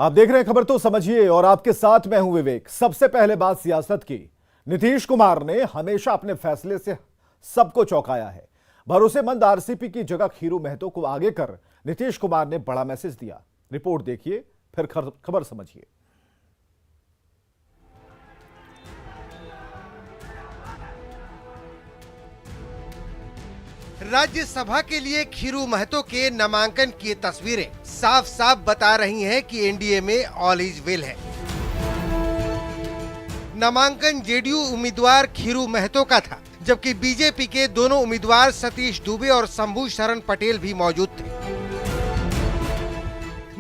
आप देख रहे हैं खबर तो समझिए और आपके साथ मैं हूं विवेक। सबसे पहले बात सियासत की। नीतीश कुमार ने हमेशा अपने फैसले से सबको चौंकाया है। भरोसेमंद आरसीपी की जगह खीरू महतो को आगे कर नीतीश कुमार ने बड़ा मैसेज दिया। रिपोर्ट देखिए फिर खबर समझिए। राज्यसभा के लिए खीरू महतो के नामांकन की तस्वीरें साफ साफ बता रही हैं कि एनडीए में ऑल इज वेल है। नामांकन जेडीयू उम्मीदवार खीरू महतो का था, जबकि बीजेपी के दोनों उम्मीदवार सतीश दुबे और शंभू शरण पटेल भी मौजूद थे।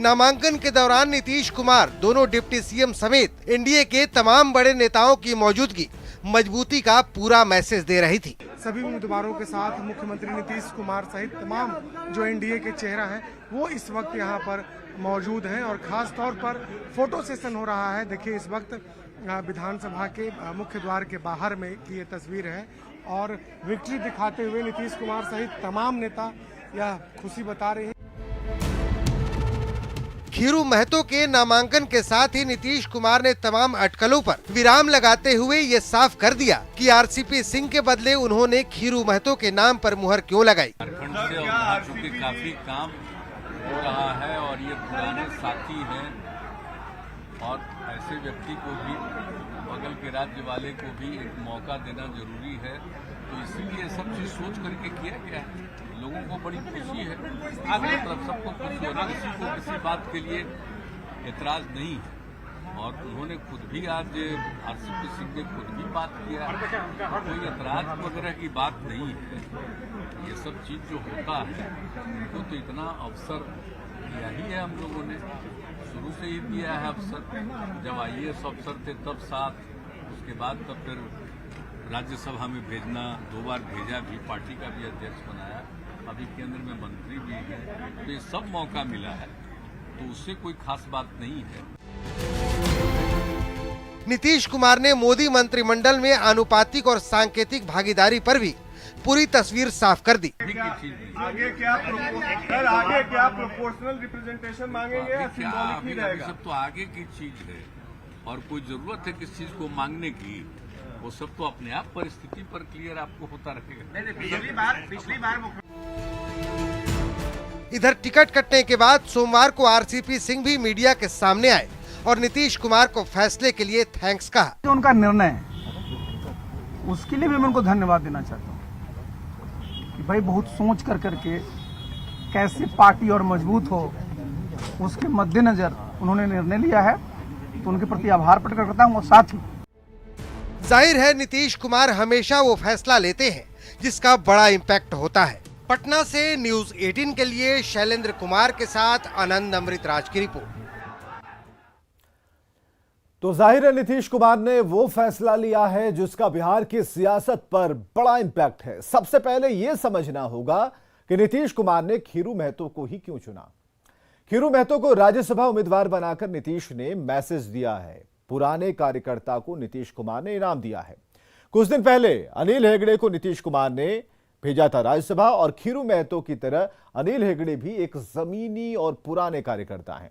नामांकन के दौरान नीतीश कुमार दोनों डिप्टी सीएम समेत एनडीए के तमाम बड़े नेताओं की मौजूदगी मजबूती का पूरा मैसेज दे रही थी। सभी उम्मीदवारों के साथ मुख्यमंत्री नीतीश कुमार सहित तमाम जो एनडीए के चेहरा हैं वो इस वक्त यहाँ पर मौजूद हैं और खास तौर पर फोटो सेशन हो रहा है। देखिए इस वक्त विधानसभा के मुख्य द्वार के बाहर में की ये तस्वीर है और विक्ट्री दिखाते हुए नीतीश कुमार सहित तमाम नेता यह खुशी बता रहे हैं। खीरू महतो के नामांकन के साथ ही नीतीश कुमार ने तमाम अटकलों पर विराम लगाते हुए ये साफ कर दिया कि आरसीपी सिंह के बदले उन्होंने खीरू महतो के नाम पर मुहर क्यों लगाई। झारखंड से चूंकि काफी काम हो रहा है और ये पुराने साथी हैं और ऐसे व्यक्ति को भी बगल के राज्य वाले को भी एक मौका देना जरूरी है, तो इसीलिए सब चीज सोच करके किया गया है। लोगों को बड़ी खुशी है, मतलब सबको खुशी हो रही है, किसी को किसी बात के लिए एतराज नहीं है और उन्होंने खुद भी आज आरसीपी सिंह ने खुद भी बात किया, कोई एतराज वगैरह की बात नहीं है। ये सब चीज जो होता है वो तो इतना अवसर दिया ही है, हम लोगों ने शुरू से ही दिया है अवसर। जब IAS अफसर थे तब साथ, उसके बाद तब फिर राज्यसभा में भेजना, 2 बार भेजा भी, पार्टी का भी अध्यक्ष बनाया, अभी केंद्र में मंत्री भी हैं, तो ये सब मौका मिला है, तो उससे कोई खास बात नहीं है। नीतीश कुमार ने मोदी मंत्रिमंडल में आनुपातिक और सांकेतिक भागीदारी पर भी पूरी तस्वीर साफ कर दी। आगे क्या प्रोपोर्शनल रिप्रेजेंटेशन मांगेंगे या सिंबॉलिक ही रहेगा? सब तो आगे की चीज है और कोई जरूरत है किस चीज को मांगने की, वो सब तो अपने आप परिस्थिति पर क्लियर आपको होता रहेगा। पिछली बार इधर टिकट कटने के बाद सोमवार को आरसीपी सिंह भी मीडिया के सामने आए और नीतीश कुमार को फैसले के लिए थैंक्स कहा। जो उनका निर्णय है उसके लिए भी मैं उनको धन्यवाद देना चाहता हूँ कि भाई बहुत सोच कर करके कैसे पार्टी और मजबूत हो उसके मद्देनजर उन्होंने निर्णय लिया है, तो उनके प्रति आभार प्रकट करता हूँ। और साथ ही जाहिर है नीतीश कुमार हमेशा वो फैसला लेते हैं जिसका बड़ा इम्पैक्ट होता है। पटना से न्यूज 18 के लिए शैलेंद्र कुमार के साथ आनंद अमृतराज की रिपोर्ट। तो जाहिर है नीतीश कुमार ने वो फैसला लिया है जिसका बिहार की सियासत पर बड़ा इंपैक्ट है। सबसे पहले यह समझना होगा कि नीतीश कुमार ने खीरू महतो को ही क्यों चुना। खीरू महतो को राज्यसभा उम्मीदवार बनाकर नीतीश ने मैसेज दिया है। पुराने कार्यकर्ता को नीतीश कुमार ने इनाम दिया है। कुछ दिन पहले अनिल हेगड़े को नीतीश कुमार ने भेजा था राज्यसभा और खीरू महतो की तरह अनिल हेगड़े भी एक जमीनी और पुराने कार्यकर्ता हैं।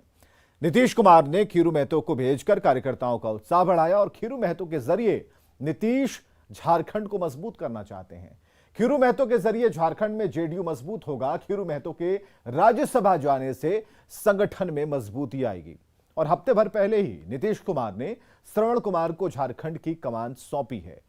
नीतीश कुमार ने खीरू महतो को भेजकर कार्यकर्ताओं का उत्साह बढ़ाया और खीरू महतो के जरिए नीतीश झारखंड को मजबूत करना चाहते हैं। खीरू महतो के जरिए झारखंड में जेडीयू मजबूत होगा। खीरू महतो के राज्यसभा जाने से संगठन में मजबूती आएगी। और हफ्ते भर पहले ही नीतीश कुमार ने श्रवण कुमार को झारखंड की कमान सौंपी है।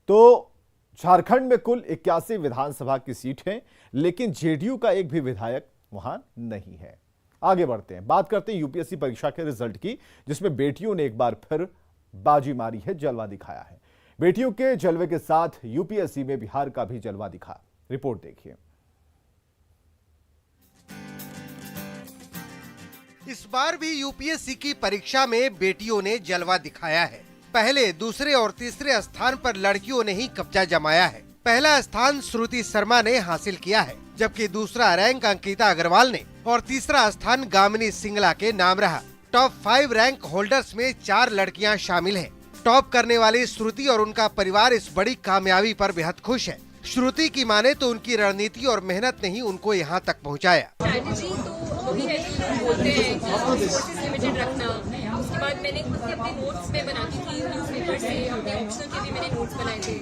तो झारखंड में कुल 81 विधानसभा की सीट है, लेकिन जेडीयू का एक भी विधायक वहां नहीं है। आगे बढ़ते हैं, बात करते हैं यूपीएससी परीक्षा के रिजल्ट की, जिसमें बेटियों ने एक बार फिर बाजी मारी है, जलवा दिखाया है। बेटियों के जलवे के साथ यूपीएससी में बिहार का भी जलवा दिखा। रिपोर्ट देखिए। इस बार भी यूपीएससी की परीक्षा में बेटियों ने जलवा दिखाया है। पहले, दूसरे और तीसरे स्थान पर लड़कियों ने ही कब्जा जमाया है। पहला स्थान श्रुति शर्मा ने हासिल किया है, जबकि दूसरा रैंक अंकिता अग्रवाल ने और तीसरा स्थान गामिनी सिंगला के नाम रहा। टॉप 5 रैंक होल्डर्स में 4 लड़कियां शामिल हैं। टॉप करने वाली श्रुति और उनका परिवार इस बड़ी कामयाबी पर बेहद खुश है। श्रुति की माने तो उनकी रणनीति और मेहनत ने ही उनको यहाँ तक पहुँचाया। स्ट्रैटेजी तो वही है जो बोलते हैं कि रिसोर्सेज लिमिटेड रखना। उसके बाद मैंने खुद से अपने नोट्स में बनाती थी न्यूज़पेपर से, अपने ऑप्शनल के भी मैंने नोट्स बनाए थे।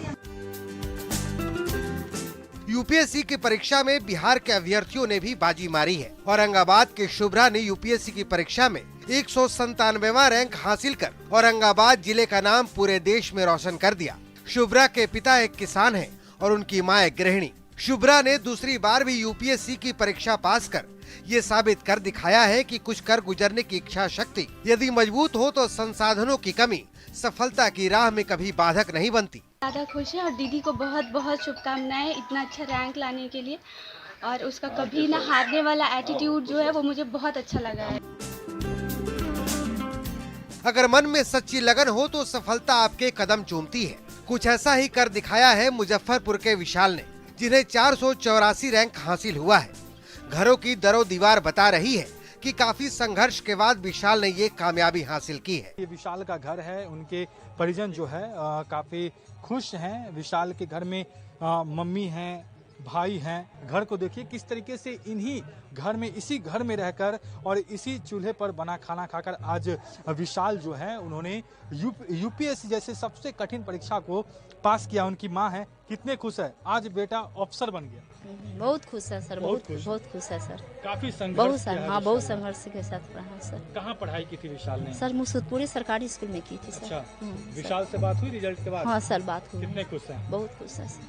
यूपीएससी की परीक्षा में बिहार के अभ्यर्थियों ने भी बाजी मारी है। औरंगाबाद के शुभ्रा ने यूपीएससी की परीक्षा में 197वां रैंक हासिल कर औरंगाबाद जिले का नाम पूरे देश में रोशन कर दिया। शुभ्रा के पिता एक किसान हैं और उनकी मां एक गृहिणी। शुभ्रा ने दूसरी बार भी यूपीएससी की परीक्षा पास कर ये साबित कर दिखाया है कि कुछ कर गुजरने की इच्छा शक्ति यदि मजबूत हो तो संसाधनों की कमी सफलता की राह में कभी बाधक नहीं बनती। ज़्यादा खुश है और दीदी को बहुत बहुत शुभकामनाएं इतना अच्छा रैंक लाने के लिए, और उसका कभी ना हारने वाला एटीट्यूड जो है वो मुझे बहुत अच्छा लगा है। अगर मन में सच्ची लगन हो तो सफलता आपके कदम चूमती है। कुछ ऐसा ही कर दिखाया है मुजफ्फरपुर के विशाल ने, जिन्हें 484 रैंक हासिल हुआ है। घरों की दरो दीवार बता रही है कि काफी संघर्ष के बाद विशाल ने ये कामयाबी हासिल की है। ये विशाल का घर है, उनके परिजन जो है काफी खुश हैं। विशाल के घर में मम्मी हैं, भाई हैं। घर को देखिए किस तरीके से इन्हीं घर में, इसी घर में रहकर और इसी चूल्हे पर बना खाना खाकर आज विशाल जो है उन्होंने यूपीएससी जैसे सबसे कठिन परीक्षा को पास किया। उनकी मां है, कितने खुश है, आज बेटा अफसर बन गया। बहुत खुश है सर, बहुत खुश है सर। काफी संघर्ष बहुत सर, हाँ बहुत संघर्ष के साथ पढ़ा सर। कहाँ पढ़ाई की थी विशाल ने? सर मुसुदपुरी सरकारी स्कूल में की थी सर। अच्छा, विशाल से बात हुई रिजल्ट के बाद? हाँ सर, बात हुई। कितने खुश हैं? बहुत खुश है सर।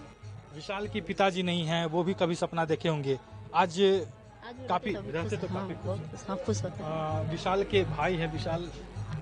विशाल की पिताजी नहीं हैं, वो भी कभी सपना देखे होंगे। आज काफी रहते तो काफी खुश होते हैं। विशाल के भाई हैं, विशाल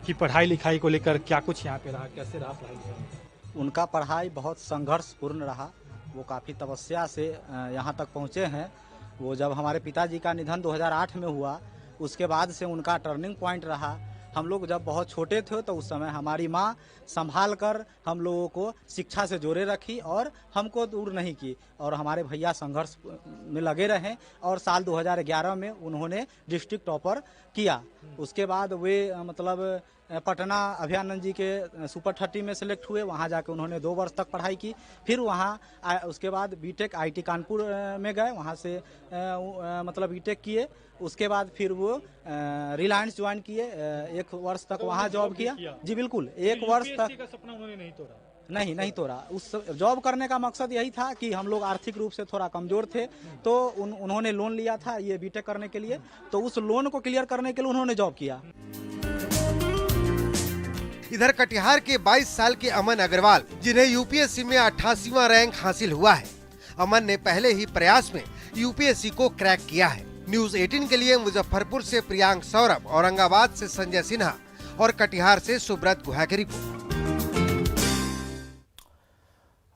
की पढ़ाई लिखाई को लेकर क्या कुछ यहाँ पे रहा, कैसे रहा पढ़ाई लिखाई? उनका पढ़ाई बहुत संघर्षपूर्ण रहा। वो काफ़ी तपस्या से यहाँ तक पहुँचे हैं। वो जब हमारे पिताजी का निधन 2008 में हुआ, उसके बाद से उनका टर्निंग पॉइंट रहा। हम लोग जब बहुत छोटे थे तो उस समय हमारी माँ संभाल कर हम लोगों को शिक्षा से जोड़े रखी और हमको दूर नहीं की, और हमारे भैया संघर्ष में लगे रहे और साल 2011 में उन्होंने डिस्ट्रिक्ट टॉपर किया। उसके बाद वे मतलब पटना अभयानंद जी के सुपर 30 में सिलेक्ट हुए। वहाँ जाके उन्होंने 2 वर्ष तक पढ़ाई की। फिर वहाँ उसके बाद बीटेक आईटी कानपुर में गए, वहाँ से मतलब बीटेक किए। उसके बाद फिर वो रिलायंस ज्वाइन किए, 1 वर्ष तक वहाँ जॉब किया। जी बिल्कुल, 1 वर्ष तक का सपना उन्होंने नहीं तोड़ा। नहीं तोड़ा। उस जॉब करने का मकसद यही था कि हम लोग आर्थिक रूप से थोड़ा कमजोर थे, तो उन्होंने लोन लिया था ये बीटेक करने के लिए, तो उस लोन को क्लियर करने के लिए उन्होंने जॉब किया। इधर कटिहार के 22 साल के अमन अग्रवाल, जिन्हें यूपीएससी में 88वां रैंक हासिल हुआ है। अमन ने पहले ही प्रयास में यूपीएससी को क्रैक किया है। न्यूज 18 के लिए मुजफ्फरपुर से प्रियांक सौरभ, औरंगाबाद से संजय सिन्हा और कटिहार से सुब्रत गुहा की रिपोर्ट।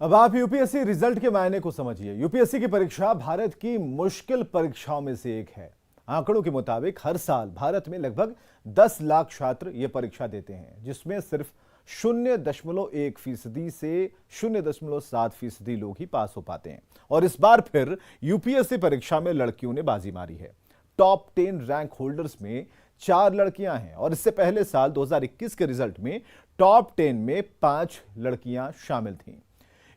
अब आप यूपीएससी रिजल्ट के मायने को समझिए। यूपीएससी की परीक्षा भारत की मुश्किल परीक्षाओं में से एक है। आंकड़ों के मुताबिक हर साल भारत में लगभग 10 लाख छात्र ये परीक्षा देते हैं, जिसमें सिर्फ 0.1% से 0.7% लोग ही पास हो पाते हैं। और इस बार फिर यूपीएससी परीक्षा में लड़कियों ने बाजी मारी है। टॉप 10 रैंक होल्डर्स में 4 लड़कियां हैं और इससे पहले साल 2021 के रिजल्ट में टॉप 10 में 5 लड़कियां शामिल थीं।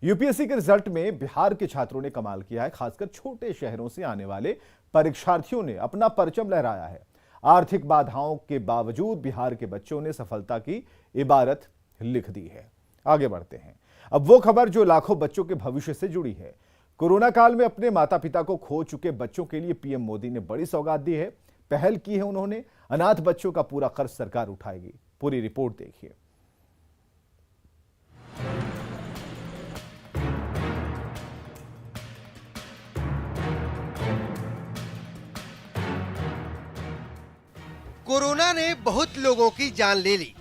यूपीएससी के रिजल्ट में बिहार के छात्रों ने कमाल किया है। खासकर छोटे शहरों से आने वाले परीक्षार्थियों ने अपना परचम लहराया है। आर्थिक बाधाओं के बावजूद बिहार के बच्चों ने सफलता की इबारत लिख दी है। आगे बढ़ते हैं। अब वो खबर जो लाखों बच्चों के भविष्य से जुड़ी है। कोरोना काल में अपने माता पिता को खो चुके बच्चों के लिए पीएम मोदी ने बड़ी सौगात दी है। पहल की है उन्होंने। अनाथ बच्चों का पूरा खर्च सरकार उठाएगी। पूरी रिपोर्ट देखिए। कोरोना ने बहुत लोगों की जान ले ली,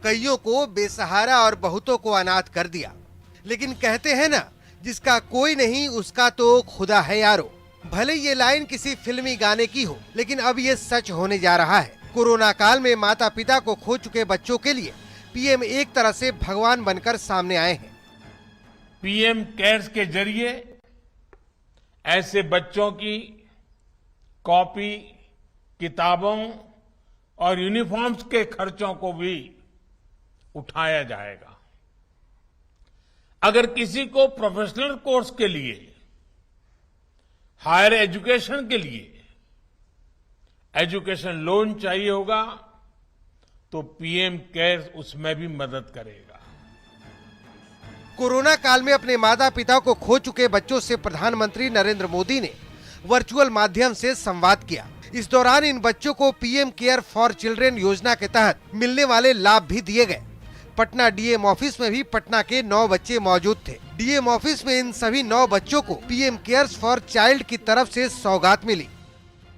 कईयों को बेसहारा और बहुतों को अनाथ कर दिया। लेकिन कहते हैं ना, जिसका कोई नहीं उसका तो खुदा है यारो। भले ये लाइन किसी फिल्मी गाने की हो, लेकिन अब ये सच होने जा रहा है। कोरोना काल में माता पिता को खो चुके बच्चों के लिए पीएम एक तरह से भगवान बनकर सामने आए हैं। पीएम केयर्स के जरिए ऐसे बच्चों की कॉपी, किताबों और यूनिफॉर्म्स के खर्चों को भी उठाया जाएगा। अगर किसी को प्रोफेशनल कोर्स के लिए, हायर एजुकेशन के लिए एजुकेशन लोन चाहिए होगा तो पीएम केयर्स उसमें भी मदद करेगा। कोरोना काल में अपने माता पिता को खो चुके बच्चों से प्रधानमंत्री नरेंद्र मोदी ने वर्चुअल माध्यम से संवाद किया। इस दौरान इन बच्चों को पीएम केयर फॉर चिल्ड्रन योजना के तहत मिलने वाले लाभ भी दिए गए। पटना डीएम ऑफिस में भी पटना के 9 बच्चे मौजूद थे। डीएम ऑफिस में इन सभी 9 बच्चों को पीएम केयर्स फॉर चाइल्ड की तरफ से सौगात मिली।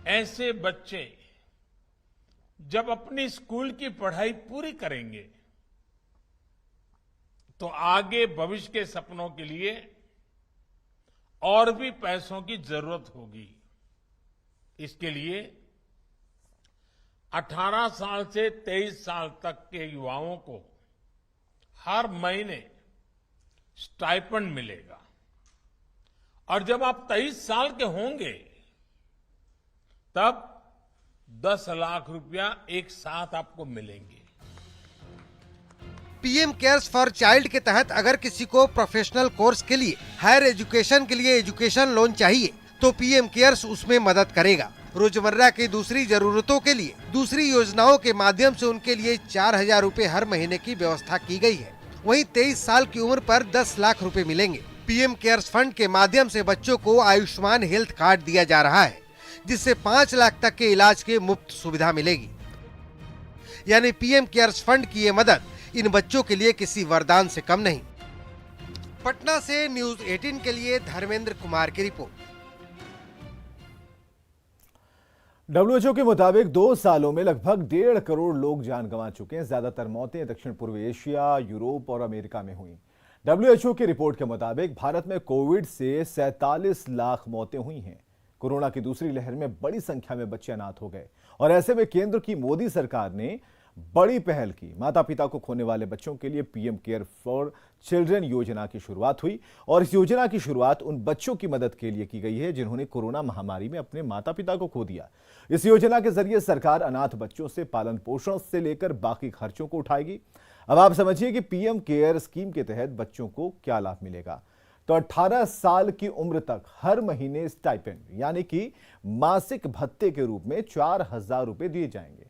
ऐसे बच्चे जब अपनी स्कूल की पढ़ाई पूरी करेंगे तो आगे भविष्य के सपनों के लिए और भी पैसों की जरूरत होगी। इसके लिए 18 साल से 23 साल तक के युवाओं को हर महीने स्टाइपेंड मिलेगा और जब आप 23 साल के होंगे तब 10 लाख रुपया एक साथ आपको मिलेंगे। पीएम केयर्स फॉर चाइल्ड के तहत अगर किसी को प्रोफेशनल कोर्स के लिए, हायर एजुकेशन के लिए एजुकेशन लोन चाहिए तो पीएम केयर्स उसमें मदद करेगा। रोजमर्रा की दूसरी जरूरतों के लिए दूसरी योजनाओं के माध्यम से उनके लिए 4,000 रुपए हर महीने की व्यवस्था की गई है। वहीं 23 साल की उम्र पर 10 लाख रुपए मिलेंगे। पीएम केयर्स फंड के माध्यम से बच्चों को आयुष्मान हेल्थ कार्ड दिया जा रहा है, जिससे 5 लाख तक के इलाज की मुफ्त सुविधा मिलेगी। यानी पीएम केयर्स फंड की ये मदद इन बच्चों के लिए किसी वरदान से कम नहीं। पटना से न्यूज 18 के लिए धर्मेंद्र कुमार की रिपोर्ट। WHO के मुताबिक 2 सालों में लगभग 1.5 करोड़ लोग जान गंवा चुके हैं। ज्यादातर मौतें दक्षिण पूर्व एशिया, यूरोप और अमेरिका में हुई। WHO की रिपोर्ट के मुताबिक भारत में कोविड से 47 लाख मौतें हुई हैं। कोरोना की दूसरी लहर में बड़ी संख्या में बच्चे अनाथ हो गए और ऐसे में केंद्र की मोदी सरकार ने बड़ी पहल की। माता पिता को खोने वाले बच्चों के लिए पीएम केयर फॉर चिल्ड्रन योजना की शुरुआत हुई और इस योजना की शुरुआत उन बच्चों की मदद के लिए की गई है जिन्होंने कोरोना महामारी में अपने माता पिता को खो दिया। इस योजना के जरिए सरकार अनाथ बच्चों से पालन पोषण से लेकर बाकी खर्चों को उठाएगी। अब आप समझिए कि पीएम केयर स्कीम के तहत बच्चों को क्या लाभ मिलेगा। तो 18 साल की उम्र तक हर महीने स्टाइपेंड यानी कि मासिक भत्ते के रूप में 4,000 रुपए दिए जाएंगे।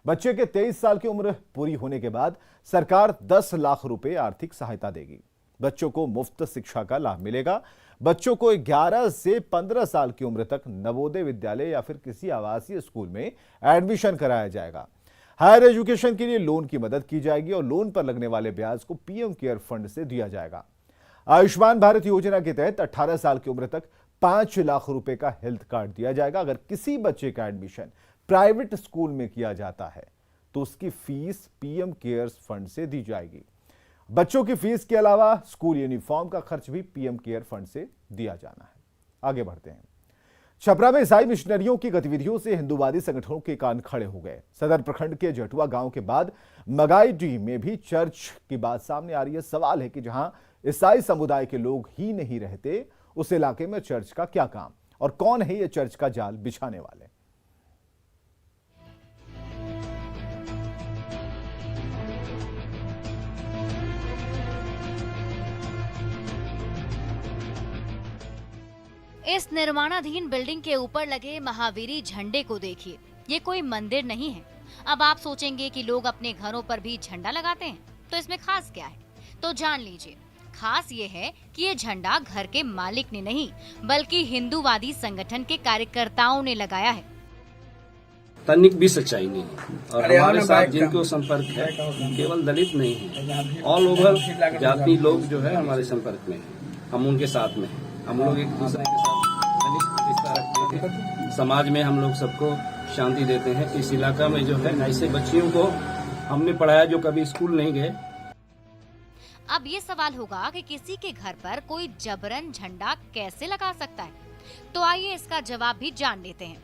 बच्चे के 23 साल की उम्र पूरी होने के बाद सरकार 10 लाख रुपए आर्थिक सहायता देगी। बच्चों को मुफ्त शिक्षा का लाभ मिलेगा। बच्चों को 11 से 15 साल की उम्र तक नवोदय विद्यालय या फिर किसी आवासीय स्कूल में एडमिशन कराया जाएगा। हायर एजुकेशन के लिए लोन की मदद की जाएगी और लोन पर लगने वाले ब्याज को पीएम केयर फंड से दिया जाएगा। आयुष्मान भारत योजना के तहत 18 साल की उम्र तक 5 लाख रुपए का हेल्थ कार्ड दिया जाएगा। अगर किसी बच्चे का एडमिशन प्राइवेट स्कूल में किया जाता है तो उसकी फीस पीएम केयर्स फंड से दी जाएगी। बच्चों की फीस के अलावा स्कूल यूनिफॉर्म का खर्च भी पीएम केयर फंड से दिया जाना है। आगे बढ़ते हैं। छपरा में ईसाई मिशनरियों की गतिविधियों से हिंदूवादी संगठनों के कान खड़े हो गए। सदर प्रखंड के जटुआ गांव के बाद मगाईडीह में भी चर्च की बात सामने आ रही है। सवाल है कि जहां ईसाई समुदाय के लोग ही नहीं रहते, उस इलाके में चर्च का क्या काम और कौन है ये चर्च का जाल बिछाने वाले। इस निर्माणाधीन बिल्डिंग के ऊपर लगे महावीरी झंडे को देखिए। ये कोई मंदिर नहीं है। अब आप सोचेंगे कि लोग अपने घरों पर भी झंडा लगाते हैं, तो इसमें खास क्या है? तो जान लीजिए, खास ये है कि ये झंडा घर के मालिक ने नहीं बल्कि हिंदूवादी संगठन के कार्यकर्ताओं ने लगाया है। तनिक भी सच्चाई नहीं है और हमारे साथ जिनको संपर्क है केवल दलित नहीं है, ऑल ओवर जाति लोग जो है हमारे संपर्क में है। हम उनके साथ में हैं। हम लोग एक दूसरे के साथ रिश्ता रखते हैं। समाज में हम लोग सबको शांति देते हैं। इस इलाका में जो है ऐसे बच्चियों को हमने पढ़ाया जो कभी स्कूल नहीं गए। अब ये सवाल होगा कि किसी के घर पर कोई जबरन झंडा कैसे लगा सकता है? तो आइए इसका जवाब भी जान लेते हैं।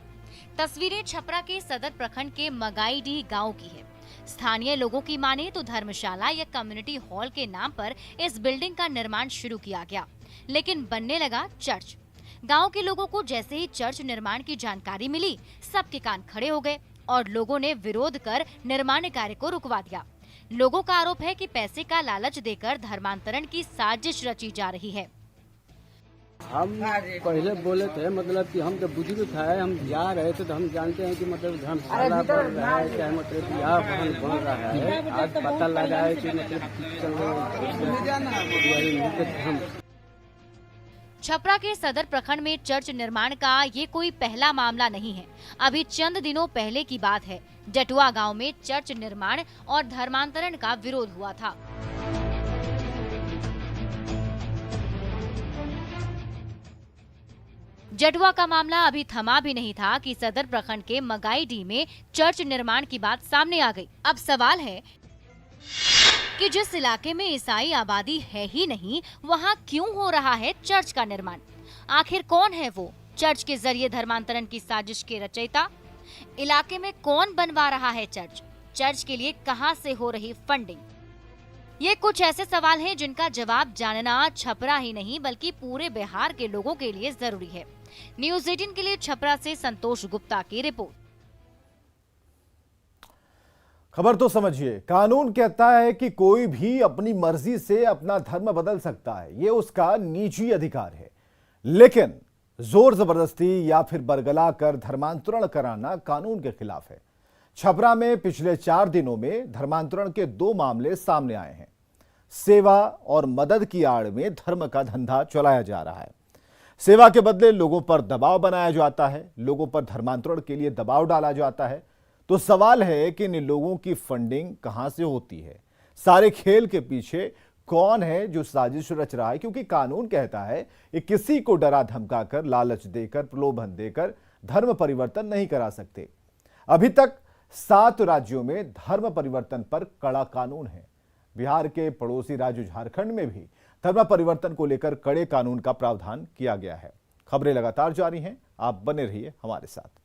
तस्वीरें छपरा के सदर प्रखंड के मगाईडीह गांव की है। स्थानीय लोगों की माने तो धर्मशाला या कम्युनिटी हॉल के नाम पर इस बिल्डिंग का निर्माण शुरू किया गया, लेकिन बनने लगा चर्च। गांव के लोगों को जैसे ही चर्च निर्माण की जानकारी मिली, सबके कान खड़े हो गए और लोगों ने विरोध कर निर्माण कार्य को रुकवा दिया। लोगों का आरोप है कि पैसे का लालच देकर धर्मांतरण की साजिश रची जा रही है। हम पहले बोले थे मतलब कि हम जब बुजुर्ग थे हम जा रहे थे तो हम जानते हैं कि मतलब धर्मशाला बन रहा है चाहे मतलब यहाँ बन रहा है। आज पता लगा है कि मतलब छपरा के सदर प्रखंड में चर्च निर्माण का ये कोई पहला मामला नहीं है। अभी चंद दिनों पहले की बात है, जटुआ गांव में चर्च निर्माण और धर्मांतरण का विरोध हुआ था। जटुआ का मामला अभी थमा भी नहीं था कि सदर प्रखंड के मगाईडीह में चर्च निर्माण की बात सामने आ गई। अब सवाल है कि जिस इलाके में ईसाई आबादी है ही नहीं, वहाँ क्यों हो रहा है चर्च का निर्माण? आखिर कौन है वो चर्च के जरिए धर्मांतरण की साजिश के रचयिता? इलाके में कौन बनवा रहा है चर्च? चर्च के लिए कहां से हो रही फंडिंग? ये कुछ ऐसे सवाल हैं जिनका जवाब जानना छपरा ही नहीं बल्कि पूरे बिहार के लोगों के लिए जरूरी है। न्यूज़ 18 के लिए छपरा से संतोष गुप्ता की रिपोर्ट। खबर तो समझिए, कानून कहता है कि कोई भी अपनी मर्जी से अपना धर्म बदल सकता है, ये उसका निजी अधिकार है। लेकिन जोर जबरदस्ती या फिर बरगला कर धर्मांतरण कराना कानून के खिलाफ है। छपरा में पिछले 4 दिनों में धर्मांतरण के 2 मामले सामने आए हैं। सेवा और मदद की आड़ में धर्म का धंधा चलाया जा रहा है। सेवा के बदले लोगों पर दबाव बनाया जाता है, लोगों पर धर्मांतरण के लिए दबाव डाला जाता है। तो सवाल है कि इन लोगों की फंडिंग कहां से होती है? सारे खेल के पीछे कौन है जो साजिश रच रहा है? क्योंकि कानून कहता है कि किसी को डरा धमकाकर, लालच देकर, प्रलोभन देकर धर्म परिवर्तन नहीं करा सकते। अभी तक 7 राज्यों में धर्म परिवर्तन पर कड़ा कानून है। बिहार के पड़ोसी राज्य झारखंड में भी धर्म परिवर्तन को लेकर कड़े कानून का प्रावधान किया गया है। खबरें लगातार जारी हैं, आप बने रहिए हमारे साथ।